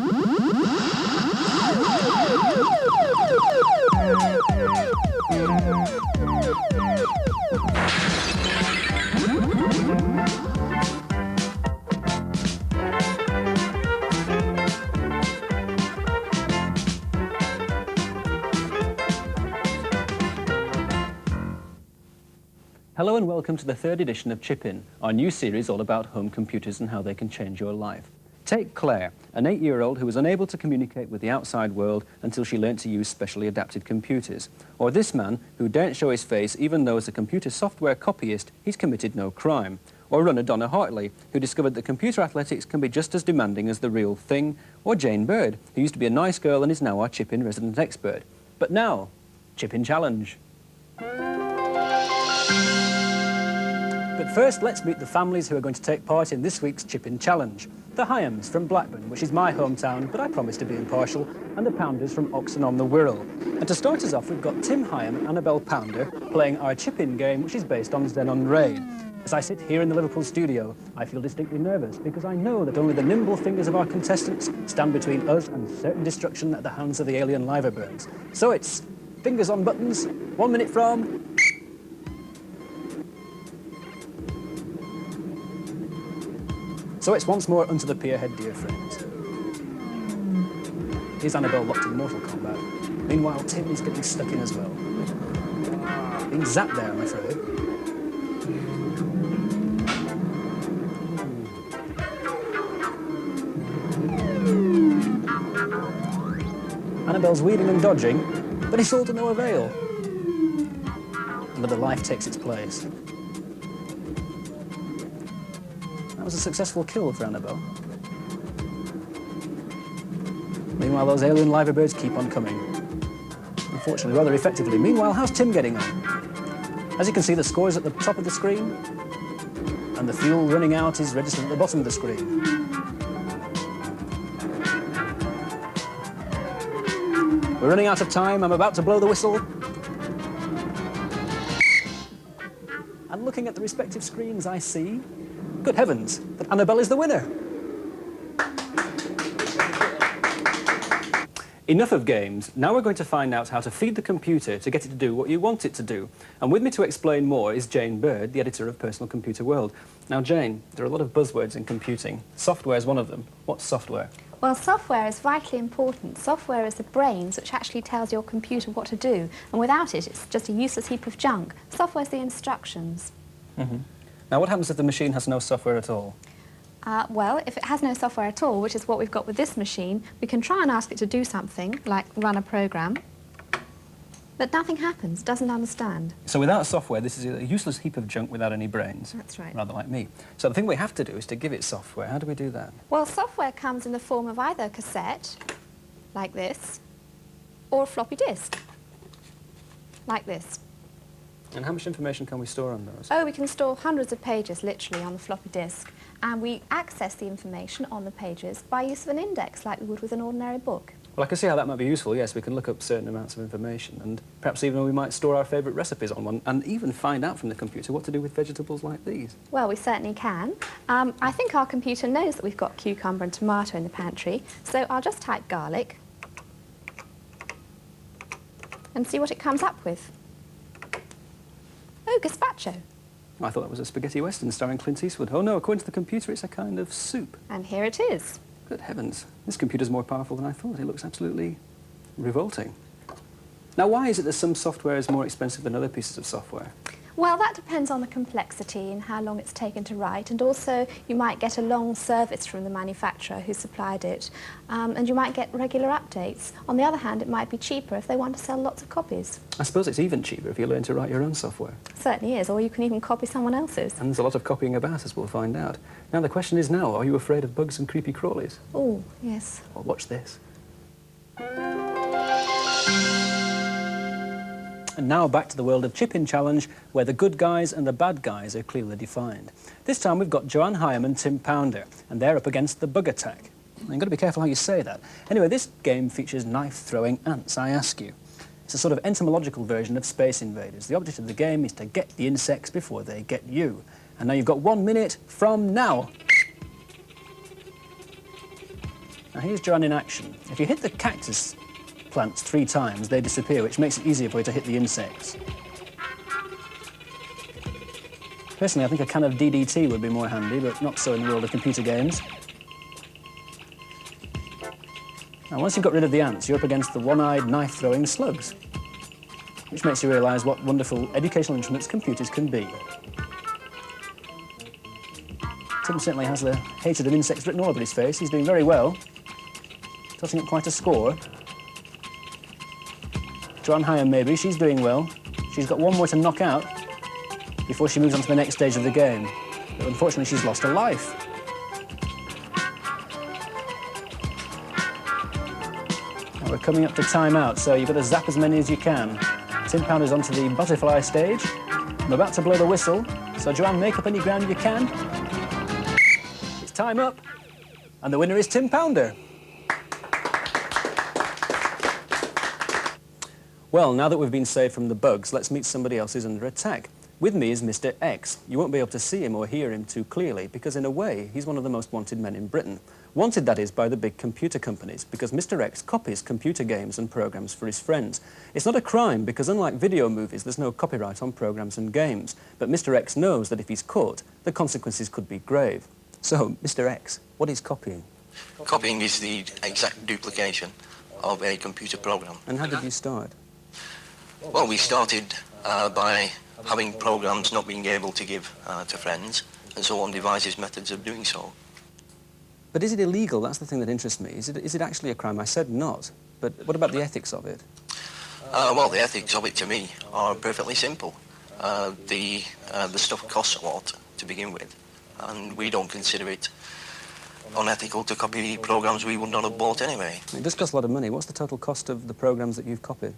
Hello and welcome to the third edition of Chip In, our new series all about home computers and how they can change your life. Take Claire, an 8-year-old who was unable to communicate with the outside world until she learnt to use specially adapted computers. Or this man who daren't show his face even though as a computer software copyist he's committed no crime. Or runner Donna Hartley, who discovered that computer athletics can be just as demanding as the real thing. Or Jane Bird, who used to be a nice girl and is now our Chip In resident expert. But now, Chip In Challenge. But first, let's meet the families who are going to take part in this week's Chip In Challenge. The Hyams from Blackburn, which is my hometown, but I promise to be impartial, and the Pounders from Oxon-on-the-Wirral. And to start us off, we've got Tim Hyam and Annabelle Pounder playing our Chip In game, which is based on Xenon Raid. As I sit here in the Liverpool studio, I feel distinctly nervous because I know that only the nimble fingers of our contestants stand between us and certain destruction at the hands of the alien liverbirds. So it's fingers on buttons, 1 minute from... So it's once more unto the pierhead, dear friends. Here's Annabelle locked in Mortal Kombat. Meanwhile, Tim is getting stuck in as well. Being zapped there, I'm afraid. Annabelle's weaving and dodging, but it's all to no avail. Another life takes its place. That was a successful kill for Annabelle. Meanwhile, those alien liverbirds keep on coming. Unfortunately, rather effectively. Meanwhile, how's Tim getting on? As you can see, the score is at the top of the screen, and the fuel running out is registered at the bottom of the screen. We're running out of time. I'm about to blow the whistle. And looking at the respective screens, I see, good heavens, that Annabelle is the winner. Enough of games. Now we're going to find out how to feed the computer to get it to do what you want it to do. And with me to explain more is Jane Bird, the editor of Personal Computer World. Now, Jane, there are a lot of buzzwords in computing. Software is one of them. What's software? Well, software is vitally important. Software is the brains which actually tells your computer what to do. And without it, it's just a useless heap of junk. Software's the instructions. Mm-hmm. Now, what happens if the machine has no software at all? Well, if it has no software at all, which is what we've got with this machine, we can try and ask it to do something, like run a program, but nothing happens, doesn't understand. So without software, this is a useless heap of junk without any brains. That's right. Rather like me. So the thing we have to do is to give it software. How do we do that? Well, software comes in the form of either a cassette, like this, or a floppy disk, like this. And how much information can we store on those? Oh, we can store hundreds of pages, literally, on the floppy disk. And we access the information on the pages by use of an index, like we would with an ordinary book. Well, I can see how that might be useful, yes. We can look up certain amounts of information, and perhaps even we might store our favourite recipes on one, and even find out from the computer what to do with vegetables like these. Well, we certainly can. I think our computer knows that we've got cucumber and tomato in the pantry, so I'll just type garlic and see what it comes up with. Oh, gazpacho. I thought that was a spaghetti western starring Clint Eastwood. Oh no, according to the computer, it's a kind of soup. And here it is. Good heavens, this computer's more powerful than I thought. It looks absolutely revolting. Now, why is it that some software is more expensive than other pieces of software? Well, that depends on the complexity and how long it's taken to write, and also you might get a long service from the manufacturer who supplied it, and you might get regular updates. On the other hand, it might be cheaper if they want to sell lots of copies. I suppose it's even cheaper if you learn to write your own software. It certainly is, or you can even copy someone else's. And there's a lot of copying about, as we'll find out. Now, the question is now, are you afraid of bugs and creepy crawlies? Oh, yes. Well, watch this. And now back to the world of Chip In Challenge, where the good guys and the bad guys are clearly defined. This time we've got Joanne Hyam and Tim Pounder, and they're up against the bug attack. You've got to be careful how you say that. Anyway, this game features knife-throwing ants, I ask you. It's a sort of entomological version of Space Invaders. The object of the game is to get the insects before they get you. And now you've got 1 minute from now. Now here's Joanne in action. If you hit the cactus plants 3 times, they disappear, which makes it easier for you to hit the insects. Personally, I think a can of DDT would be more handy, but not so in the world of computer games. Now, once you've got rid of the ants, you're up against the one-eyed, knife-throwing slugs, which makes you realise what wonderful educational instruments computers can be. Tim certainly has the hatred of insects written all over his face. He's doing very well, tossing up quite a score. Joanne Hyam, maybe, she's doing well. She's got one more to knock out before she moves on to the next stage of the game. But unfortunately, she's lost a life. Now we're coming up to time-out, so you've got to zap as many as you can. Tim Pounder's onto the butterfly stage. I'm about to blow the whistle, so Joanne, make up any ground you can. It's time up, and the winner is Tim Pounder. Well, now that we've been saved from the bugs, let's meet somebody else who's under attack. With me is Mr. X. You won't be able to see him or hear him too clearly because, in a way, he's one of the most wanted men in Britain. Wanted, that is, by the big computer companies, because Mr. X copies computer games and programs for his friends. It's not a crime because, unlike video movies, there's no copyright on programs and games. But Mr. X knows that if he's caught, the consequences could be grave. So, Mr. X, what is copying? Copying is the exact duplication of a computer program. And how did you start? Well, we started by having programs not being able to give to friends, and so one devises methods of doing so. But is it illegal? That's the thing that interests me. Is it actually a crime? I said not, but what about the ethics of it? Well, the ethics of it to me are perfectly simple. The stuff costs a lot to begin with, and we don't consider it unethical to copy programs we would not have bought anyway. It does cost a lot of money. What's the total cost of the programs that you've copied?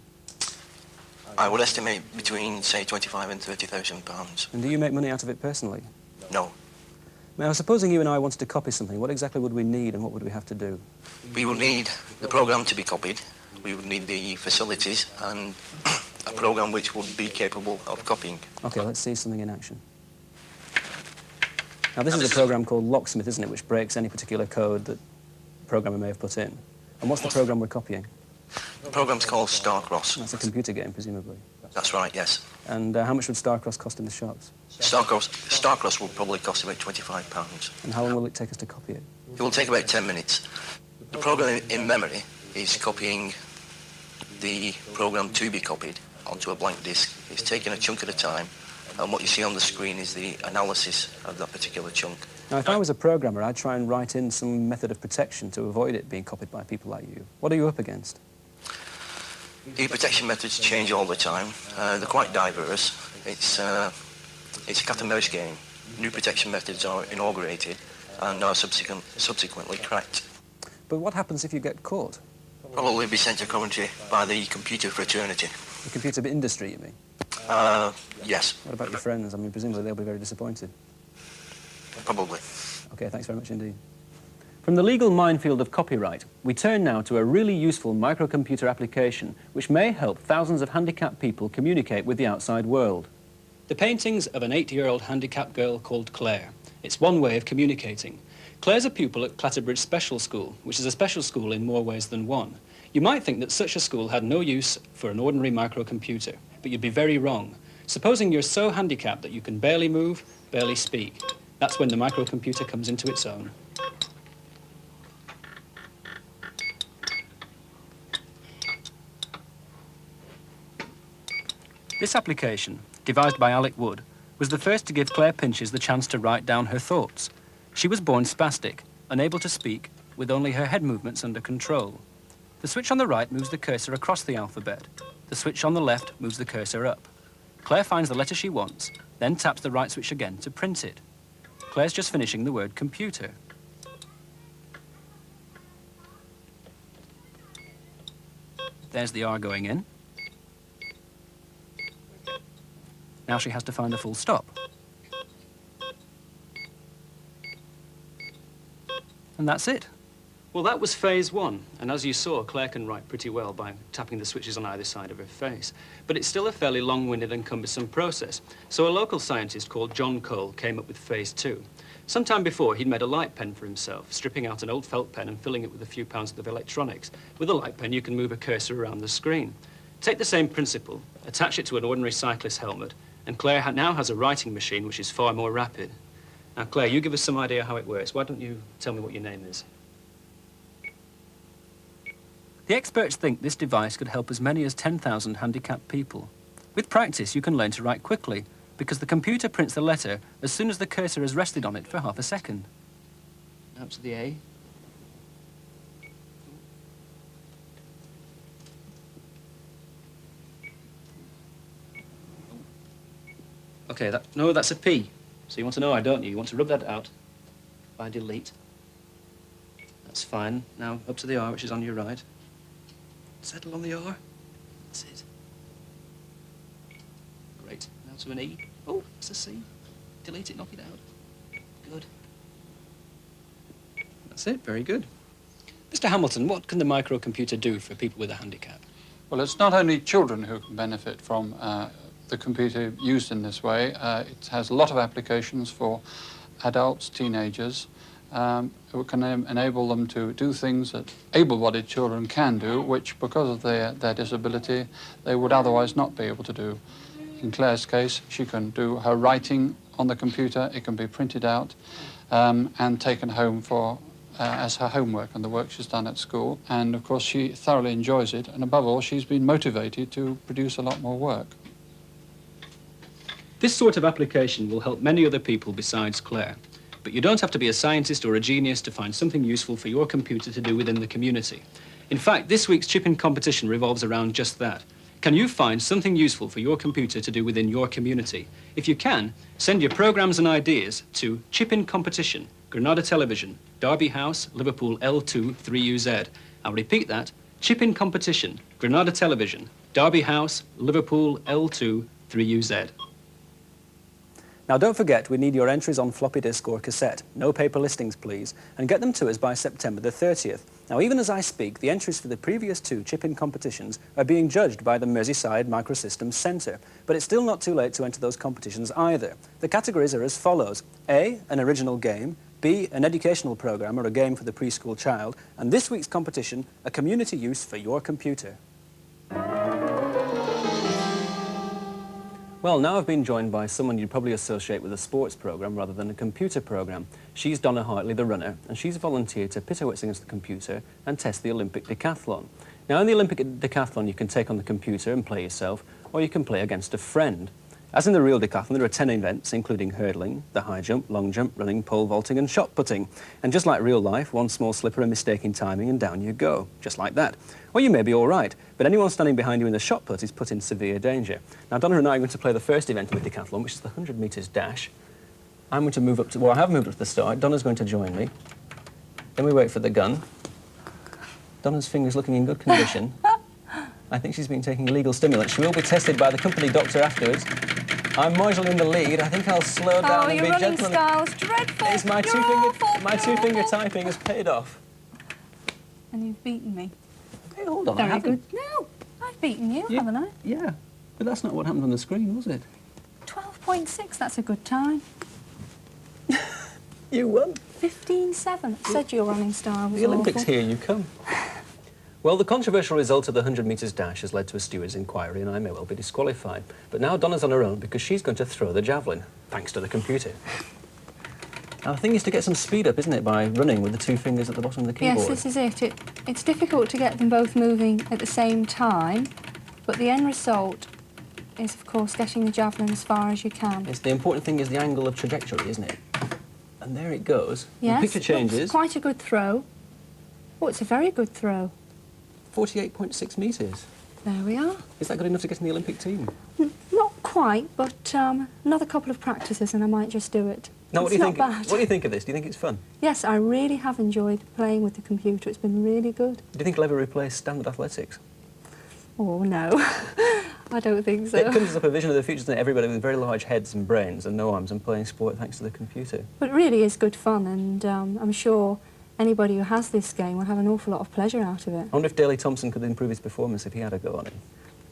I would estimate between, say, £25,000 and £30,000. And do you make money out of it personally? No. Now, supposing you and I wanted to copy something, what exactly would we need and what would we have to do? We would need the program to be copied, we would need the facilities, and a program which would be capable of copying. OK, let's see something in action. Now, this is a program called Locksmith, isn't it, which breaks any particular code that the programmer may have put in. And what's the program we're copying? The program's called Starcross. That's a computer game, presumably. That's right, yes. And how much would Starcross cost in the shops? Starcross will probably cost about £25. And how long will it take us to copy it? It will take about 10 minutes. The program in memory is copying the program to be copied onto a blank disk. It's taking a chunk at a time, and what you see on the screen is the analysis of that particular chunk. Now, if I was a programmer, I'd try and write in some method of protection to avoid it being copied by people like you. What are you up against? The protection methods change all the time. They're quite diverse. It's a cat and mouse game. New protection methods are inaugurated and are subsequently cracked. But what happens if you get caught? Probably be sent to Coventry by the computer fraternity. The computer industry, you mean? Yes. What about your friends? I mean, presumably they'll be very disappointed. Probably. OK, thanks very much indeed. From the legal minefield of copyright, we turn now to a really useful microcomputer application which may help thousands of handicapped people communicate with the outside world. The paintings of an 8-year-old handicapped girl called Claire. It's one way of communicating. Claire's a pupil at Clatterbridge Special School, which is a special school in more ways than one. You might think that such a school had no use for an ordinary microcomputer, but you'd be very wrong. Supposing you're so handicapped that you can barely move, barely speak. That's when the microcomputer comes into its own. This application, devised by Alec Wood, was the first to give Claire Pinches the chance to write down her thoughts. She was born spastic, unable to speak, with only her head movements under control. The switch on the right moves the cursor across the alphabet. The switch on the left moves the cursor up. Claire finds the letter she wants, then taps the right switch again to print it. Claire's just finishing the word computer. There's the R going in. Now she has to find a full stop. And that's it. Well, that was phase one, and as you saw, Claire can write pretty well by tapping the switches on either side of her face. But it's still a fairly long-winded and cumbersome process. So a local scientist called John Cole came up with phase two. Sometime before, he'd made a light pen for himself, stripping out an old felt pen and filling it with a few pounds of electronics. With a light pen, you can move a cursor around the screen. Take the same principle, attach it to an ordinary cyclist helmet, and Claire now has a writing machine which is far more rapid. Now, Claire, you give us some idea how it works. Why don't you tell me what your name is? The experts think this device could help as many as 10,000 handicapped people. With practice, you can learn to write quickly, because the computer prints the letter as soon as the cursor has rested on it for half a second. Up to the A. Okay, no, that's a P. So you want to know, don't you? You want to rub that out by delete. That's fine. Now up to the R, which is on your right. Settle on the R. That's it. Great. Now to an E. Oh, it's a C. Delete it, knock it out. Good. That's it, very good. Mr. Hamilton, what can the microcomputer do for people with a handicap? Well, it's not only children who can benefit from the computer used in this way. It has a lot of applications for adults, teenagers. It can enable them to do things that able-bodied children can do, which, because of their disability, they would otherwise not be able to do. In Claire's case, she can do her writing on the computer. It can be printed out and taken home as her homework and the work she's done at school. And, of course, she thoroughly enjoys it. And, above all, she's been motivated to produce a lot more work. This sort of application will help many other people besides Claire. But you don't have to be a scientist or a genius to find something useful for your computer to do within the community. In fact, this week's chip-in competition revolves around just that. Can you find something useful for your computer to do within your community? If you can, send your programs and ideas to Chip-in Competition, Granada Television, Derby House, Liverpool L2 3UZ. I'll repeat that, Chip-in Competition, Granada Television, Derby House, Liverpool L2 3UZ. Now, don't forget, we need your entries on floppy disk or cassette. No paper listings, please. And get them to us by September the 30th. Now, even as I speak, the entries for the previous two chip-in competitions are being judged by the Merseyside Microsystems Centre. But it's still not too late to enter those competitions either. The categories are as follows. A, an original game. B, an educational programme or a game for the preschool child. And this week's competition, a community use for your computer. Well, now I've been joined by someone you'd probably associate with a sports programme rather than a computer programme. She's Donna Hartley, the runner, and she's volunteered to pit her wits against the computer and test the Olympic decathlon. Now, in the Olympic decathlon, you can take on the computer and play yourself, or you can play against a friend. As in the real decathlon, there are 10 events, including hurdling, the high jump, long jump, running, pole vaulting and shot putting. And just like real life, one small slip or a mistake in timing and down you go, just like that. Well, you may be all right, but anyone standing behind you in the shot put is put in severe danger. Now, Donna and I are going to play the first event of the decathlon, which is the 100 metres dash. I'm going to move up to, well, I have moved up to the start. Donna's going to join me. Then we wait for the gun. Donna's finger's looking in good condition. I think she's been taking illegal stimulants. She will be tested by the company doctor afterwards. I'm marginally in the lead. I think I'll slow down and be gentle. Oh, your running style's dreadful. It's my two-finger typing has paid off. And you've beaten me. Hey, hold on. Very good. No, I've beaten you, haven't I? Yeah, but that's not what happened on the screen, was it? 12.6, that's a good time. You won. 15.7. Said your running style was The Olympics, awful. here you come. Well, the controversial result of the 100 metres dash has led to a steward's inquiry and I may well be disqualified. But now Donna's on her own because she's going to throw the javelin, thanks to the computer. Now, the thing is to get some speed up, isn't it, by running with the two fingers at the bottom of the keyboard? Yes, this is it. It's difficult to get them both moving at the same time, but the end result is, of course, getting the javelin as far as you can. Yes, the important thing is the angle of trajectory, isn't it? And there it goes. Yes, the picture changes. It's quite a good throw. Oh, it's a very good throw. 48.6 metres. There we are. Is that good enough to get in the Olympic team? Not quite, but another couple of practices and I might just do it. Now, what do It's you not think? bad. What do you think of this? Do you think it's fun? Yes, I really have enjoyed playing with the computer. It's been really good. Do you think it'll ever replace standard athletics? Oh, no. I don't think so. It comes up a vision of the future, doesn't it? Everybody with very large heads and brains and no arms and playing sport thanks to the computer. But it really is good fun, and I'm sure anybody who has this game will have an awful lot of pleasure out of it. I wonder if Daley Thompson could improve his performance if he had a go on it.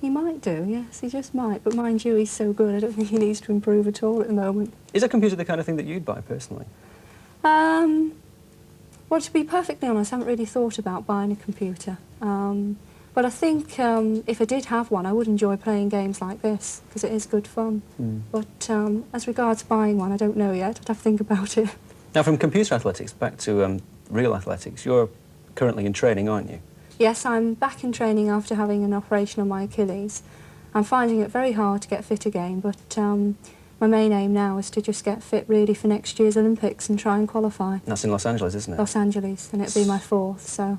He might do, yes, he just might. But mind you, he's so good, I don't think he needs to improve at all at the moment. Is a computer the kind of thing that you'd buy personally? Well, to be perfectly honest, I haven't really thought about buying a computer. But I think if I did have one, I would enjoy playing games like this, because it is good fun. But as regards buying one, I don't know yet. I'd have to think about it. Now, from computer athletics back to real athletics, you're currently in training, aren't you? Yes, I'm back in training after having an operation on my Achilles. I'm finding it very hard to get fit again, but my main aim now is to just get fit really for next year's Olympics and try and qualify. That's in Los Angeles, isn't it? Los Angeles, and it'll be my 4th, so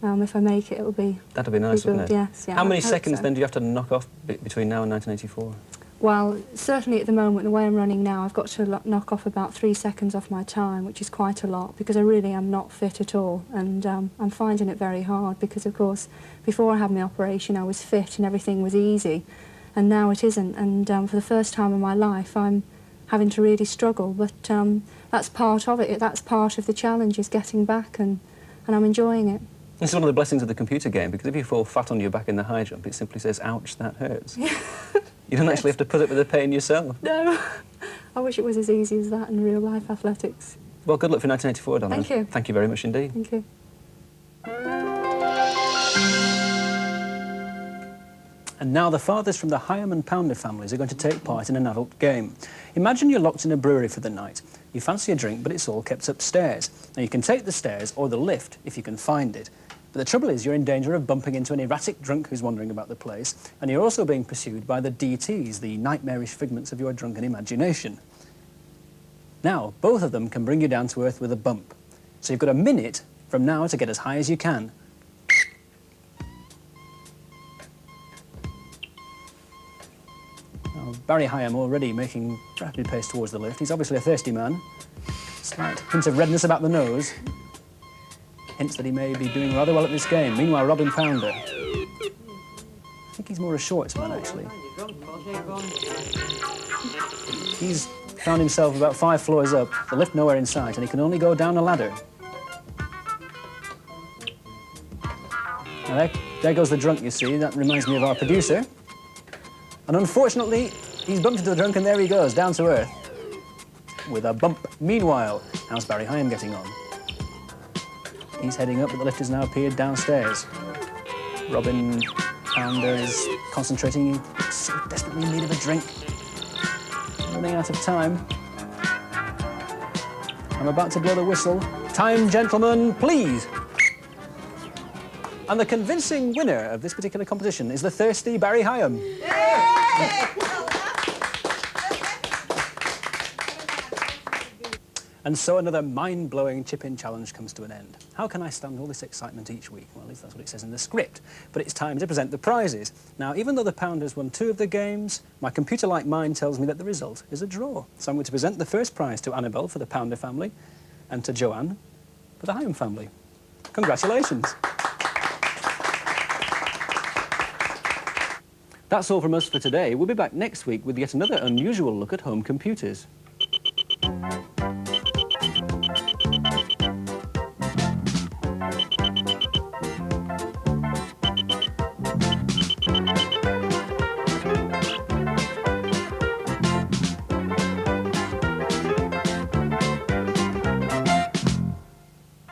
if I make it, it'll be... That'll be nice, wouldn't it? Yes, yeah. How many seconds then do you have to knock off between now and 1984? Well, certainly at the moment, the way I'm running now, I've got to knock off about 3 seconds off my time, which is quite a lot, because I really am not fit at all, and I'm finding it very hard, because, of course, before I had my operation, I was fit and everything was easy, and now it isn't, and for the first time in my life, I'm having to really struggle, but that's part of it. That's part of the challenge, is getting back, and I'm enjoying it. This is one of the blessings of the computer game, because if you fall flat on your back in the high jump, it simply says, ouch, that hurts. You don't actually have to put up with the pain yourself. No. I wish it was as easy as that in real-life athletics. Well, good luck for 1984, Donna. Thank you. Thank you very much indeed. Thank you. And now the fathers from the Hyam and Pounder families are going to take part in an adult game. Imagine you're locked in a brewery for the night. You fancy a drink, but it's all kept upstairs. Now, you can take the stairs or the lift if you can find it. But the trouble is you're in danger of bumping into an erratic drunk who's wandering about the place, and you're also being pursued by the DTs, the nightmarish figments of your drunken imagination. Now, both of them can bring you down to earth with a bump. So you've got a minute from now to get as high as you can. Now, Barry Hyam already making rapid pace towards the lift. He's obviously a thirsty man. Slight hint of redness about the nose. Hints that he may be doing rather well at this game. Meanwhile, Robin Pounder. I think he's more a shorts man, actually. He's found himself about 5 floors up, the lift nowhere in sight, and he can only go down a ladder. Now there goes the drunk, you see. That reminds me of our producer. And unfortunately, he's bumped into the drunk, and there he goes, down to earth. With a bump. Meanwhile, how's Barry Hyam getting on? He's heading up, but the lift has now appeared downstairs. Robin Pounder is concentrating. He's so desperately in need of a drink. Running out of time. I'm about to blow the whistle. Time, gentlemen, please. And the convincing winner of this particular competition is the thirsty Barry Hyam. And so another mind-blowing chip-in challenge comes to an end. How can I stand all this excitement each week? Well, at least that's what it says in the script. But it's time to present the prizes. Now, even though the Pounders won 2 of the games, my computer-like mind tells me that the result is a draw. So I'm going to present the first prize to Annabelle for the Pounder family and to Joanne for the Hyam family. Congratulations. That's all from us for today. We'll be back next week with yet another unusual look at home computers.